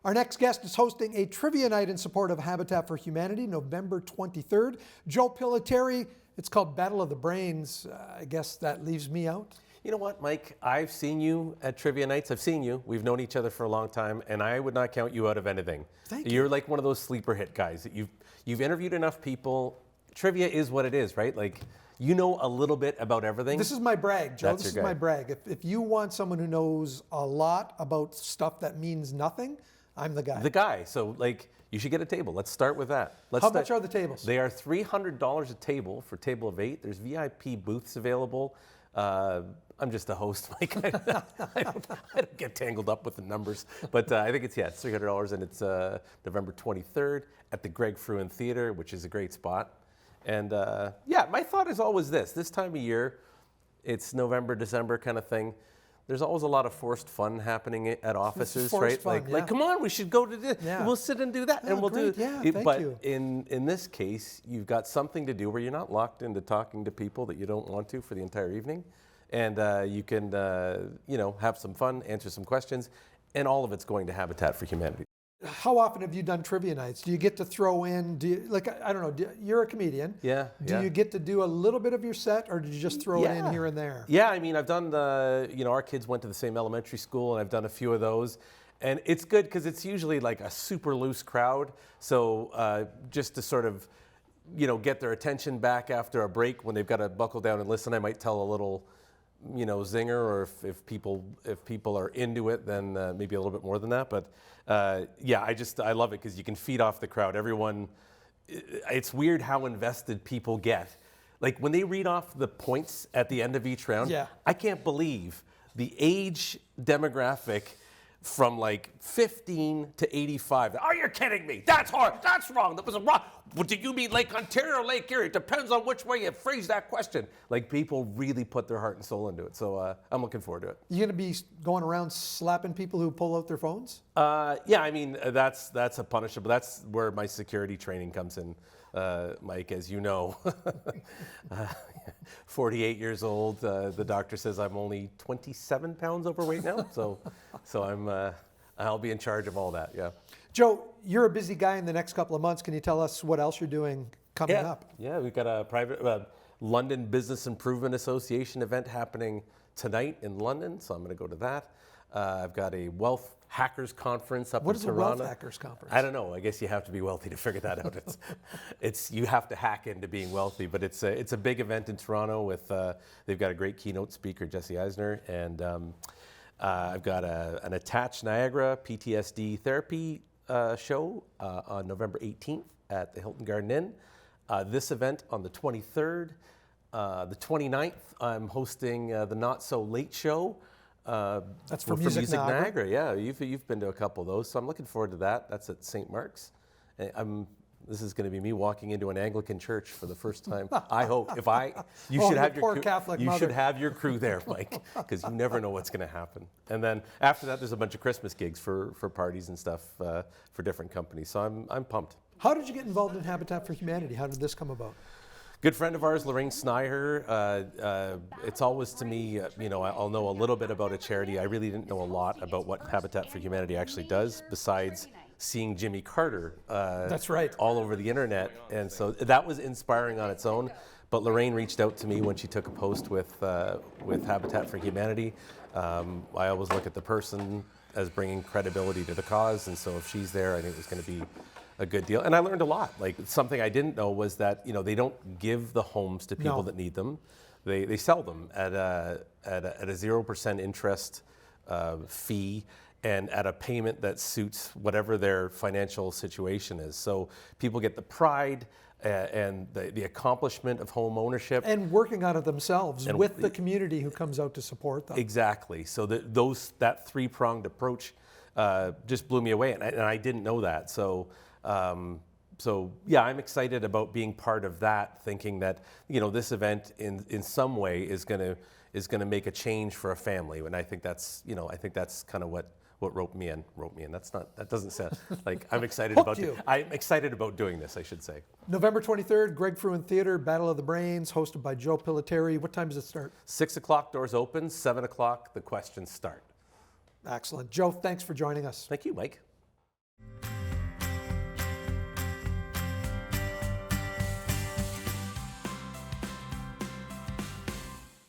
Our next guest is hosting a trivia night in support of Habitat for Humanity, November 23rd. Joe Pilliterri, it's called Battle of the Brains. I guess that leaves me out. You know what, Mike? I've seen you at trivia nights. I've seen you. We've known each other for a long time, and I would not count you out of anything. Thank you. You're like one of those sleeper hit guys that you've interviewed enough people. Trivia is what it is, right? Like, you know a little bit about everything. This is my brag, Joe. That's This is your guy. my brag. If you want someone who knows a lot about stuff that means nothing, I'm the guy. The guy. So, like, you should get a table. Let's start with that. How much are the tables? They are $300 a table for a table of 8. There's VIP booths available. I'm just a host, Mike. I don't get tangled up with the numbers. But I think it's $300, and it's November 23rd at the Greg Frewin Theatre, which is a great spot. And my thought is always this time of year, it's November, December kind of thing. There's always a lot of forced fun happening at offices, right? Fun, like, come on, we should go to this. Yeah. We'll sit and do that, and we'll great. do. Yeah, thank but you. in this case, you've got something to do where you're not locked into talking to people that you don't want to for the entire evening, and you can have some fun, answer some questions, and all of it's going to Habitat for Humanity. How often have you done trivia nights? Do you get to throw in, I don't know, you're a comedian. Yeah. Do you get to do a little bit of your set, or did you just throw it in here and there? Yeah, I mean, I've done our kids went to the same elementary school, and I've done a few of those. And it's good because it's usually like a super loose crowd. So just to sort of, get their attention back after a break when they've got to buckle down and listen, I might tell a little, zinger, or if people are into it, then maybe a little bit more than that. But I love it because you can feed off the crowd. Everyone, it's weird how invested people get. Like when they read off the points at the end of each round, I can't believe the age demographic from like 15 to 85. Oh, you're kidding me. That's hard. That's wrong. That was wrong. What do you mean Lake Ontario or Lake Erie? It depends on which way you phrase that question. Like people really put their heart and soul into it. So I'm looking forward to it. You going to be going around slapping people who pull out their phones? I mean, that's a punishable. That's where my security training comes in, Mike, as you know. 48 years old. The doctor says I'm only 27 pounds overweight now. So I'll be in charge of all that, yeah. Joe, you're a busy guy in the next couple of months. Can you tell us what else you're doing coming up? Yeah, we've got a private London Business Improvement Association event happening tonight in London, so I'm going to go to that. I've got a Wealth Hackers Conference up in Toronto. What is a Wealth Hackers Conference? I don't know. I guess you have to be wealthy to figure that out. It's you have to hack into being wealthy, but it's a big event in Toronto with they've got a great keynote speaker, Jesse Eisner, and I've got an Attached Niagara PTSD therapy show on November 18th at the Hilton Garden Inn. This event on the 23rd. The 29th, I'm hosting the Not So Late Show. That's for Music Niagara. Yeah, you've been to a couple of those, so I'm looking forward to that. That's at St. Mark's. This is going to be me walking into an Anglican church for the first time. I hope. You should have your Catholic you mother. should have your crew there, Mike, because you never know what's going to happen. And then after that, there's a bunch of Christmas gigs for parties and stuff for different companies. So I'm pumped. How did you get involved in Habitat for Humanity? How did this come about? Good friend of ours, Lorraine Snyder. It's always to me, I'll know a little bit about a charity. I really didn't know a lot about what Habitat for Humanity actually does, besides seeing Jimmy Carter That's right. all over the internet. And so that was inspiring on its own. But Lorraine reached out to me when she took a post with Habitat for Humanity. I always look at the person as bringing credibility to the cause. And so if she's there, I think it was going to be a good deal. And I learned a lot. Like something I didn't know was that, they don't give the homes to people that need them. They sell them at a 0% interest fee, and at a payment that suits whatever their financial situation is. So people get the pride and the accomplishment of home ownership. And working on it themselves with the community who comes out to support them. Exactly. So that three-pronged approach just blew me away, and I didn't know that. So I'm excited about being part of that, thinking that this event in some way is going to make a change for a family, and I think that's kind of what roped me in. That doesn't sound like I'm excited about. I'm excited about doing this, I should say. November 23rd, Greg Frewin Theatre, Battle of the Brains, hosted by Joe Pilliterri. What time does it start? 6 o'clock doors open. 7 o'clock the questions start. Excellent. Joe, thanks for joining us. Thank you, Mike.